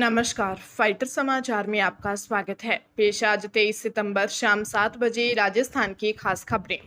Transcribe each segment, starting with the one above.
नमस्कार, फाइटर समाचार में आपका स्वागत है। पेश आज 23 सितंबर शाम 7 बजे राजस्थान की खास खबरें।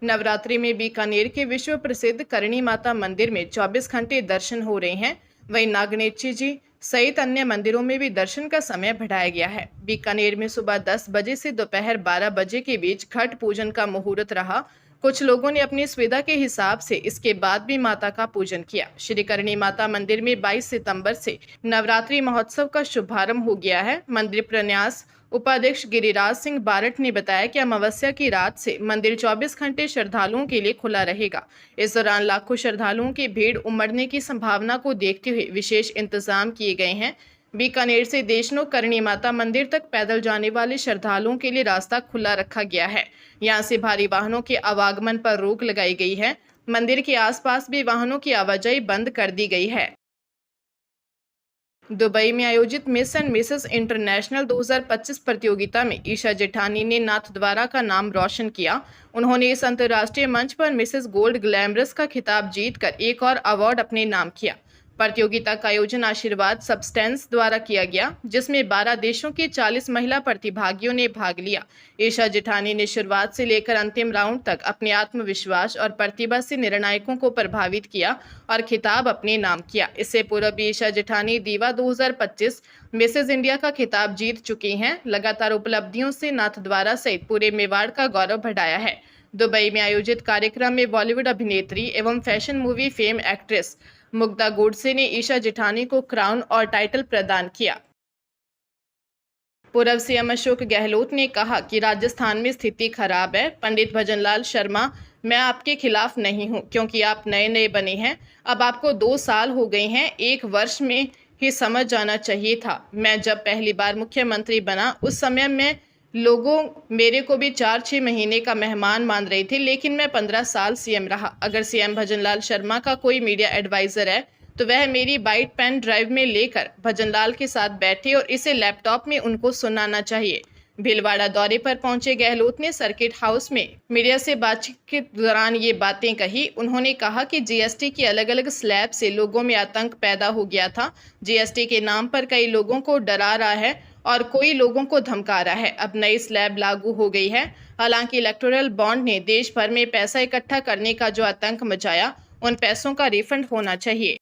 नवरात्रि में बीकानेर के विश्व प्रसिद्ध करणी माता मंदिर में 24 घंटे दर्शन हो रहे हैं। वहीं नागनेची जी सहित अन्य मंदिरों में भी दर्शन का समय बढ़ाया गया है। बीकानेर में सुबह 10 बजे से दोपहर 12 बजे के बीच घट पूजन का मुहूर्त रहा। कुछ लोगों ने अपनी सुविधा के हिसाब से इसके बाद भी माता का पूजन किया। श्री करणी माता मंदिर में 22 सितंबर से नवरात्रि महोत्सव का शुभारंभ हो गया है। मंदिर प्रन्यास उपाध्यक्ष गिरिराज सिंह बारट ने बताया कि अमावस्या की रात से मंदिर 24 घंटे श्रद्धालुओं के लिए खुला रहेगा। इस दौरान लाखों श्रद्धालुओं की भीड़ उमड़ने की संभावना को देखते हुए विशेष इंतजाम किए गए हैं। बीकानेर से देशनोक करणी माता मंदिर तक पैदल जाने वाले श्रद्धालुओं के लिए रास्ता खुला रखा गया है। यहां से भारी वाहनों के आवागमन पर रोक लगाई गई है। मंदिर के आसपास भी वाहनों की आवाजाही बंद कर दी गई है। दुबई में आयोजित मिस एंड मिसेस इंटरनेशनल 2025 प्रतियोगिता में ईशा जेठानी ने नाथद्वारा का नाम रोशन किया। उन्होंने इस अंतर्राष्ट्रीय मंच पर मिसेस गोल्ड ग्लैमरस का खिताब जीतकर एक और अवार्ड अपने नाम किया। प्रतियोगिता का आयोजन आशीर्वाद सब्सटेंस द्वारा किया गया, जिसमें 12 देशों की 40 महिला प्रतिभागियों ने भाग लिया। ईशा जेठानी ने शुरुआत से लेकर अंतिम राउंड तक अपने आत्मविश्वास और प्रतिभा से निर्णायकों को प्रभावित किया और खिताब अपने नाम किया। इससे पूर्व भी ईशा जेठानी दीवा 2025 मिसेज इंडिया का खिताब जीत चुकी हैं। लगातार उपलब्धियों से नाथद्वारा सहित पूरे मेवाड़ का गौरव बढ़ाया है। दुबई में आयोजित कार्यक्रम में बॉलीवुड अभिनेत्री एवं fashion movie fame actress Mugdha Godse ने ईशा जेठानी को क्राउन और टाइटल प्रदान किया। पूर्व सीएम अशोक गहलोत ने कहा कि राजस्थान में स्थिति खराब है। पंडित भजनलाल शर्मा, मैं आपके खिलाफ नहीं हूं, क्योंकि आप नए नए बने हैं। अब आपको 2 साल हो गए हैं, 1 वर्ष में ही समझ जाना चाहिए था। मैं जब पहली बार मुख्यमंत्री बना उस समय में लोगों मेरे को भी 4-6 महीने का मेहमान मान रहे थे, लेकिन मैं 15 साल सीएम रहा। अगर सीएम भजनलाल शर्मा का कोई मीडिया एडवाइजर है तो वह मेरी बाइट पेन ड्राइव में लेकर भजनलाल के साथ बैठे और इसे लैपटॉप में उनको सुनाना चाहिए। भीलवाड़ा दौरे पर पहुंचे गहलोत ने सर्किट हाउस में मीडिया से बातचीत के दौरान ये बातें कही। उन्होंने कहा कि जीएसटी की अलग अलग स्लैब से लोगों में आतंक पैदा हो गया था। जीएसटी के नाम पर कई लोगों को डरा रहा है और कोई लोगों को धमका रहा है। अब नई स्लैब लागू हो गई है। हालांकि इलेक्टोरल बॉन्ड ने देश भर में पैसा इकट्ठा करने का जो आतंक मचाया, उन पैसों का रिफंड होना चाहिए।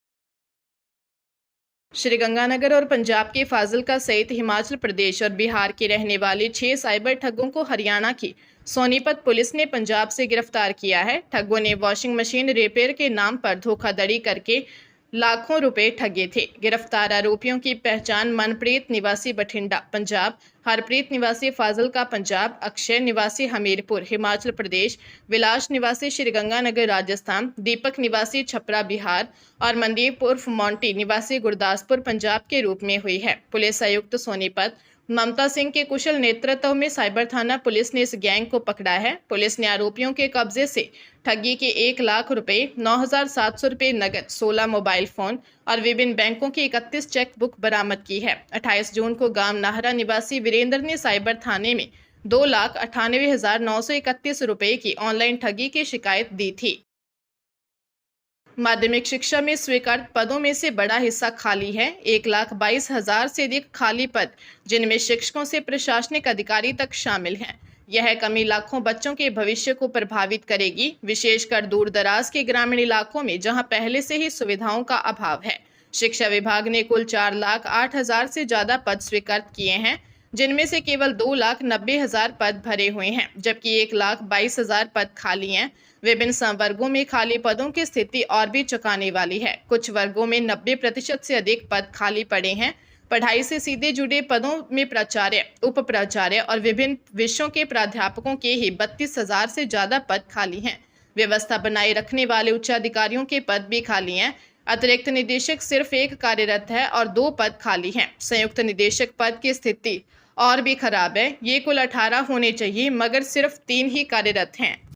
श्रीगंगानगर और पंजाब के फाजिलका सहित हिमाचल प्रदेश और बिहार के रहने वाले 6 साइबर ठगों को हरियाणा की सोनीपत पुलिस ने पंजाब से गिरफ्तार किया है। ठगों ने वॉशिंग मशीन रिपेयर के नाम पर धोखाधड़ी करके लाखों रुपए ठगे थे। गिरफ्तार आरोपियों की पहचान मनप्रीत निवासी बठिंडा पंजाब, हरप्रीत निवासी फाजिलका पंजाब, अक्षय निवासी हमीरपुर हिमाचल प्रदेश, विलास निवासी श्रीगंगानगर राजस्थान, दीपक निवासी छपरा बिहार और मनदीप उर्फ मोंटी निवासी गुरदासपुर पंजाब के रूप में हुई है। पुलिस आयुक्त सोनीपत ममता सिंह के कुशल नेतृत्व में साइबर थाना पुलिस ने इस गैंग को पकड़ा है। पुलिस ने आरोपियों के कब्जे से ठगी के 1 लाख रुपए, 9,700 रुपए नगद, 16 मोबाइल फोन और विभिन्न बैंकों की 31 चेक बुक बरामद की है। 28 जून को गांव नाहरा निवासी वीरेंद्र ने साइबर थाने में 2,98,931 रुपए की ऑनलाइन ठगी की शिकायत दी थी। माध्यमिक शिक्षा में स्वीकृत पदों में से बड़ा हिस्सा खाली है। 1,22,000 से अधिक खाली पद, जिनमें शिक्षकों से प्रशासनिक अधिकारी तक शामिल हैं। यह कमी लाखों बच्चों के भविष्य को प्रभावित करेगी, विशेषकर दूर दराज के ग्रामीण इलाकों में जहां पहले से ही सुविधाओं का अभाव है। शिक्षा विभाग ने कुल 4,08,000 से ज्यादा पद स्वीकृत किए हैं, जिनमें से केवल 2,90,000 पद भरे हुए हैं, जबकि 1,22,000 पद खाली हैं। विभिन्न संवर्गों में खाली पदों की स्थिति और भी चौंकाने वाली है। कुछ वर्गों में 90% से अधिक पद खाली पड़े हैं। पढ़ाई से सीधे जुड़े पदों में प्राचार्य, उप प्राचार्य और विभिन्न विषयों के प्राध्यापकों के ही 32,000 से ज्यादा पद खाली हैं। व्यवस्था बनाए रखने वाले उच्चाधिकारियों के पद भी खाली हैं। अतिरिक्त निदेशक सिर्फ 1 कार्यरत है और 2 पद खाली हैं। संयुक्त निदेशक पद की स्थिति और भी खराब है। ये कुल 18 होने चाहिए, मगर सिर्फ 3 ही कार्यरत हैं।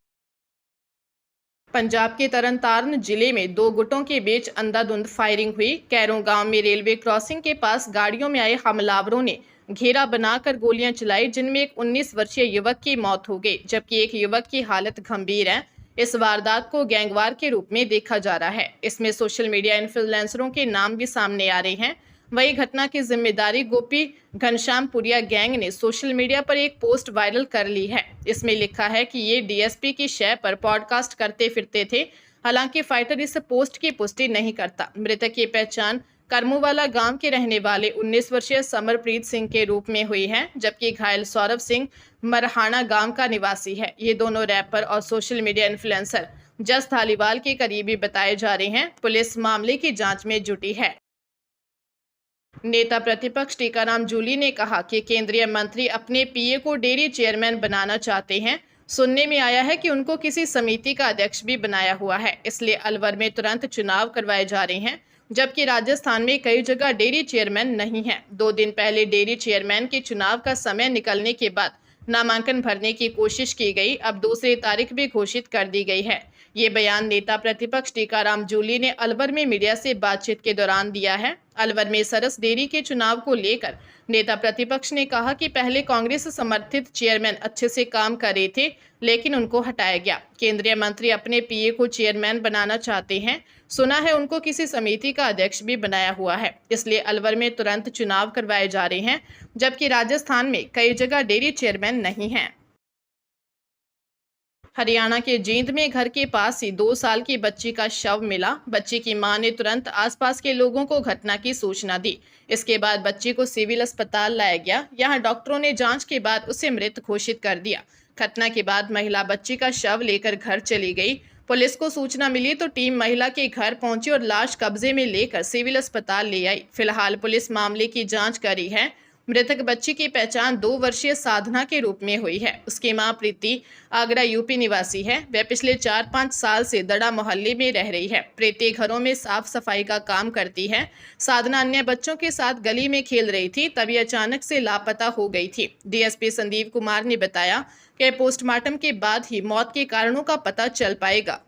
पंजाब के तरनतारन जिले में 2 गुटों के बीच अंधाधुंध फायरिंग हुई। कैरों गांव में रेलवे क्रॉसिंग के पास गाड़ियों में आए हमलावरों ने घेरा बनाकर गोलियां चलाई, जिनमें एक 19 वर्षीय युवक की मौत हो गई, जबकि एक युवक की हालत गंभीर है। इस वारदात को गैंगवार के रूप में देखा जा रहा है। इसमें सोशल मीडिया इन्फ्लुएंसरों के नाम भी सामने आ रहे हैं। वहीं घटना की जिम्मेदारी गोपी घनश्यामपुरिया गैंग ने सोशल मीडिया पर एक पोस्ट वायरल कर ली है। इसमें लिखा है कि ये डीएसपी की शय पर पॉडकास्ट करते फिरते थे। हालांकि फाइटर इस पोस्ट की पुष्टि नहीं करता। मृतक की पहचान करमुवाला गांव के रहने वाले 19 वर्षीय समरप्रीत सिंह के रूप में हुई है, जबकि घायल सौरभ सिंह मरहाना गांव का निवासी है। ये दोनों रैपर और सोशल मीडिया इन्फ्लुएंसर जस धालीवाल के करीबी बताए जा रहे हैं। पुलिस मामले की जांच में जुटी है। नेता प्रतिपक्ष टीकाराम जूली ने कहा कि केंद्रीय मंत्री अपने पीए को डेयरी चेयरमैन बनाना चाहते हैं। सुनने में आया है कि उनको किसी समिति का अध्यक्ष भी बनाया हुआ है, इसलिए अलवर में तुरंत चुनाव करवाए जा रहे हैं, जबकि राजस्थान में कई जगह डेयरी चेयरमैन नहीं है। 2 दिन पहले डेयरी चेयरमैन के चुनाव का समय निकलने के बाद नामांकन भरने की कोशिश की गई। अब दूसरी तारीख भी घोषित कर दी गई है। ये बयान नेता प्रतिपक्ष टीकाराम जूली ने अलवर में मीडिया से बातचीत के दौरान दिया है। अलवर में सरस डेयरी के चुनाव को लेकर नेता प्रतिपक्ष ने कहा कि पहले कांग्रेस समर्थित चेयरमैन अच्छे से काम कर रहे थे, लेकिन उनको हटाया गया। केंद्रीय मंत्री अपने पीए को चेयरमैन बनाना चाहते हैं। सुना है उनको किसी समिति का अध्यक्ष भी बनाया हुआ है, इसलिए अलवर में तुरंत चुनाव करवाए जा रहे हैं, जबकि राजस्थान में कई जगह डेयरी चेयरमैन नहीं है। हरियाणा के जींद में घर के पास ही 2 साल की बच्ची का शव मिला। बच्ची की मां ने तुरंत आसपास के लोगों को घटना की सूचना दी। इसके बाद बच्ची को सिविल अस्पताल लाया गया। यहां डॉक्टरों ने जांच के बाद उसे मृत घोषित कर दिया। घटना के बाद महिला बच्ची का शव लेकर घर चली गई। पुलिस को सूचना मिली तो टीम महिला के घर पहुंची और लाश कब्जे में लेकर सिविल अस्पताल ले आई। फिलहाल पुलिस मामले की जांच कर रही है। मृतक बच्ची की पहचान 2 वर्षीय साधना के रूप में हुई है। उसकी मां प्रीति आगरा यूपी निवासी है। वह पिछले 4-5 साल से दड़ा मोहल्ले में रह रही है। प्रीति घरों में साफ सफाई का काम करती है। साधना अन्य बच्चों के साथ गली में खेल रही थी, तभी अचानक से लापता हो गई थी। डीएसपी संदीप कुमार ने बताया कि पोस्टमार्टम के बाद ही मौत के कारणों का पता चल पाएगा।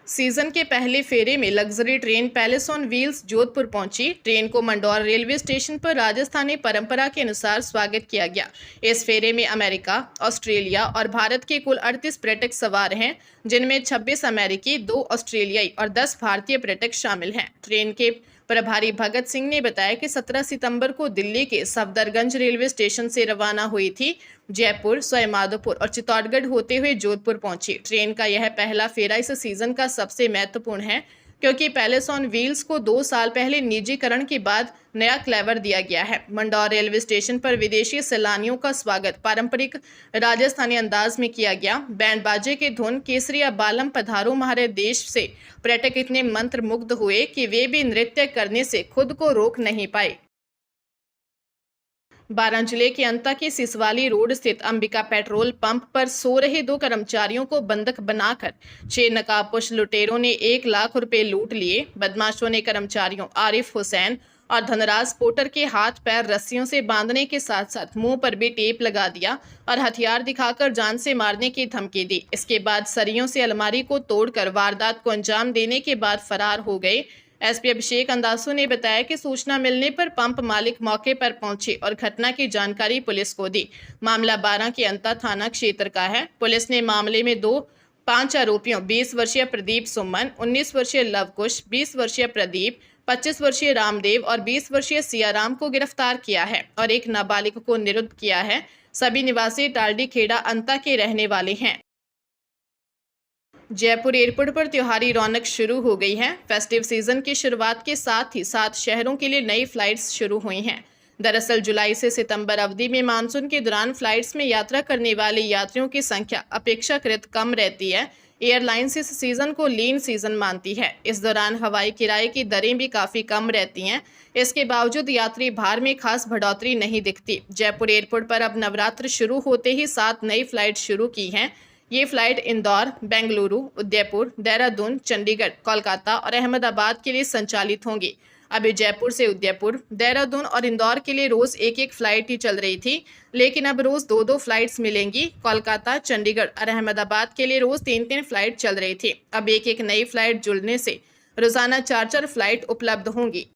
सीजन के पहले फेरे में luxury train palace on wheels Jodhpur पहुंची। ट्रेन को मंडौर रेलवे स्टेशन पर राजस्थानी परंपरा के अनुसार स्वागत किया गया। इस फेरे में अमेरिका, ऑस्ट्रेलिया और भारत के कुल 38 पर्यटक सवार हैं, जिनमें 26 अमेरिकी, 2 ऑस्ट्रेलियाई और 10 भारतीय पर्यटक शामिल हैं। ट्रेन के प्रभारी भगत सिंह ने बताया कि 17 सितंबर को दिल्ली के सफदरगंज रेलवे स्टेशन से रवाना हुई थी। जयपुर, सवाईमाधोपुर और चित्तौड़गढ़ होते हुए जोधपुर पहुंची। ट्रेन का यह पहला फेरा इस सीजन का सबसे महत्वपूर्ण है, क्योंकि पैलेस ऑन व्हील्स को 2 साल पहले निजीकरण के बाद नया क्लेवर दिया गया है। मंडौर रेलवे स्टेशन पर विदेशी सैलानियों का स्वागत पारंपरिक राजस्थानी अंदाज में किया गया। बैंड बाजे के धुन केसरिया बालम पधारो हमारे देश से पर्यटक इतने मंत्रमुग्ध हुए कि वे भी नृत्य करने से खुद को रोक नहीं पाए। बारां जिले के अंता के सिसवाली रोड स्थित अंबिका पेट्रोल पंप पर सो रहे 2 कर्मचारियों को बंधक बनाकर 6 नकाबपोश लुटेरों ने 1 लाख रुपए लूट लिए। बदमाशों ने कर्मचारियों आरिफ हुसैन और धनराज पोटर के हाथ पैर रस्सियों से बांधने के साथ साथ मुंह पर भी टेप लगा दिया और हथियार दिखाकर जान से मारने की धमकी दी। इसके बाद सरियों से अलमारी को तोड़कर वारदात को अंजाम देने के बाद फरार हो गए। एसपी अभिषेक अंदासु ने बताया कि सूचना मिलने पर पंप मालिक मौके पर पहुंचे और घटना की जानकारी पुलिस को दी। मामला बारां के अंता थाना क्षेत्र का है। पुलिस ने मामले में 5 आरोपियों 20 वर्षीय प्रदीप सुमन, 19 वर्षीय लवकुश, 20 वर्षीय प्रदीप, 25 वर्षीय रामदेव और 20 वर्षीय सियाराम को गिरफ्तार किया है और एक नाबालिग को निरुद्ध किया है। सभी निवासी टालडी खेड़ा अंता के रहने वाले हैं। जयपुर एयरपोर्ट पर त्योहारी रौनक शुरू हो गई है। फेस्टिव सीजन की शुरुआत के साथ ही 7 शहरों के लिए नई फ्लाइट्स शुरू हुई हैं। दरअसल जुलाई से सितंबर अवधि में मानसून के दौरान फ्लाइट्स में यात्रा करने वाले यात्रियों की संख्या अपेक्षाकृत कम रहती है। एयरलाइंस इस सीजन को लीन सीजन मानती है। इस दौरान हवाई किराए की दरें भी काफ़ी कम रहती हैं। इसके बावजूद यात्री भार में खास बढ़ोतरी नहीं दिखती। जयपुर एयरपोर्ट पर अब नवरात्र शुरू होते ही 7 नई फ्लाइट शुरू की हैं। ये फ्लाइट इंदौर, बेंगलुरु, उदयपुर, देहरादून, चंडीगढ़, कोलकाता और अहमदाबाद के लिए संचालित होंगी। अभी जयपुर से उदयपुर, देहरादून और इंदौर के लिए रोज 1-1 फ्लाइट ही चल रही थी, लेकिन अब रोज 2-2 फ्लाइट्स मिलेंगी। कोलकाता, चंडीगढ़ और अहमदाबाद के लिए रोज 3-3 फ्लाइट चल रही थी। अब 1-1 नई फ्लाइट जुड़ने से रोजाना 4-4 फ्लाइट उपलब्ध होंगी।